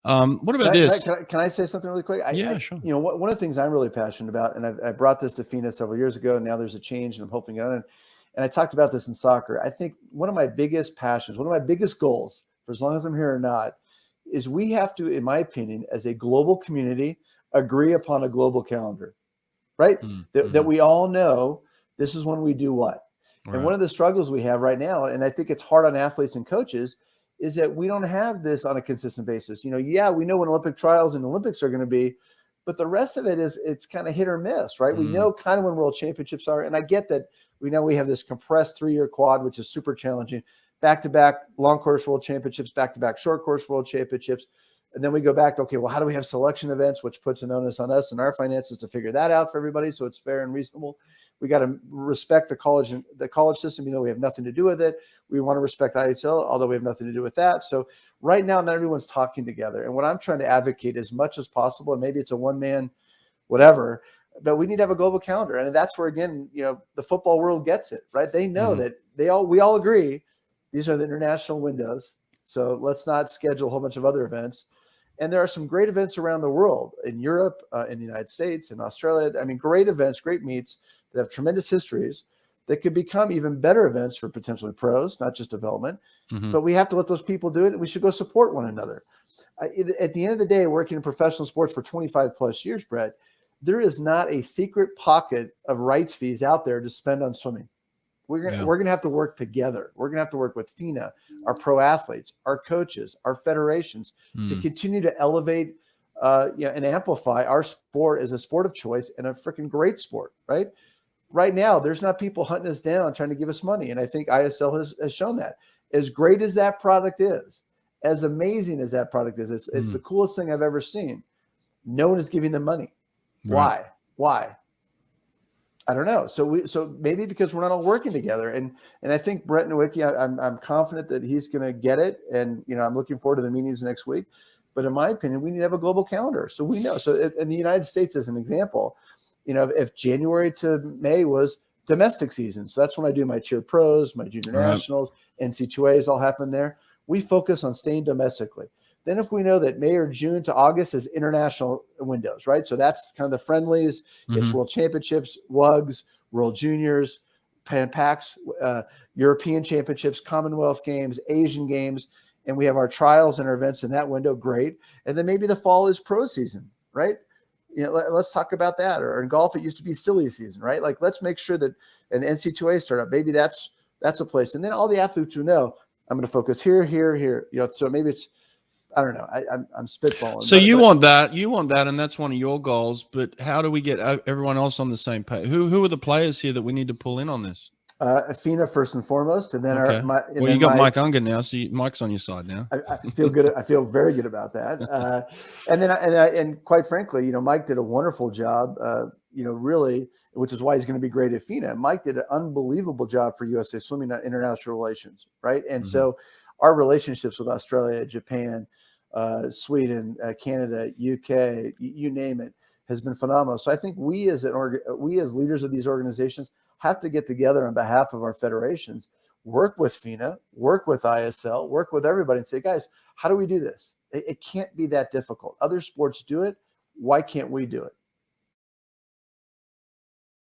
What about this? Can I say something really quick? Yeah, sure. You know, one of the things I'm really passionate about, and I brought this to FINA several years ago, and now there's a change, and I'm hoping on it. And I talked about this in soccer. I think one of my biggest passions, one of my biggest goals, for as long as I'm here or not, is we have to, in my opinion, as a global community, agree upon a global calendar, right? That we all know this is when we do what. Right. And one of the struggles we have right now, and I think it's hard on athletes and coaches, is that we don't have this on a consistent basis. You know, yeah, we know when Olympic trials and Olympics are going to be, but the rest of it is, it's kind of hit or miss, right? We know kind of when world championships are. And I get that we know we have this compressed 3-year quad, which is super challenging, back-to-back long course world championships, back-to-back short course world championships. And then we go back to, okay, well, how do we have selection events, which puts an onus on us and our finances to figure that out for everybody so it's fair and reasonable. We got to respect the college system, even though we have nothing to do with it. We want to respect IHL, although we have nothing to do with that. So right now, not everyone's talking together. And what I'm trying to advocate as much as possible, and maybe it's a one-man whatever, but we need to have a global calendar. And that's where, again, you know, the football world gets it, right? They know that we all agree these are the international windows. So let's not schedule a whole bunch of other events. And there are some great events around the world, in Europe, in the United States, in Australia. I mean, great events, great meets that have tremendous histories that could become even better events for potentially pros, not just development. But we have to let those people do it, and we should go support one another. At the end of the day, working in professional sports for 25 plus years, Brett, there is not a secret pocket of rights fees out there to spend on swimming. We're gonna have to work together. We're gonna have to work with FINA, our pro athletes, our coaches, our federations to continue to elevate and amplify our sport as a sport of choice and a freaking great sport, right? Right now, there's not people hunting us down trying to give us money. And I think ISL has shown that. As great as that product is, as amazing as that product is, it's the coolest thing I've ever seen. No one is giving them money. Right. Why? I don't know. So maybe because we're not all working together. And I think Brett Nowicki, I'm confident that he's going to get it. And, you know, I'm looking forward to the meetings next week. But in my opinion, we need to have a global calendar. So we know. So in the United States, as an example, you know, if January to May was domestic season, so that's when I do my cheer pros, my junior nationals, NC2As all happen there. We focus on staying domestically. Then if we know that May or June to August is international windows, right? So that's kind of the friendlies. It's World Championships, WUGs, World Juniors, Pan Pacs, European Championships, Commonwealth Games, Asian Games, and we have our trials and our events in that window. Great. And then maybe the fall is pro season, right? You know, let's talk about that. Or in golf, it used to be silly season, right? Like, let's make sure that an NC2A startup, maybe that's a place. And then all the athletes who know, I'm going to focus here. You know, so maybe it's, I don't know. I'm spitballing. So you want that, and that's one of your goals. But how do we get everyone else on the same page? Who are the players here that we need to pull in on this? FINA first and foremost, and then you got Mike Unger now, so Mike's on your side now. I feel good. I feel very good about that. And quite frankly, you know, Mike did a wonderful job. You know, really, which is why he's going to be great at FINA. Mike did an unbelievable job for USA Swimming International Relations, right? And so our relationships with Australia, Japan, Sweden, Canada, UK, you name it, has been phenomenal. So I think we as leaders of these organizations have to get together on behalf of our federations, work with FINA, work with ISL, work with everybody and say, guys, how do we do this? It can't be that difficult. Other sports do it. Why can't we do it?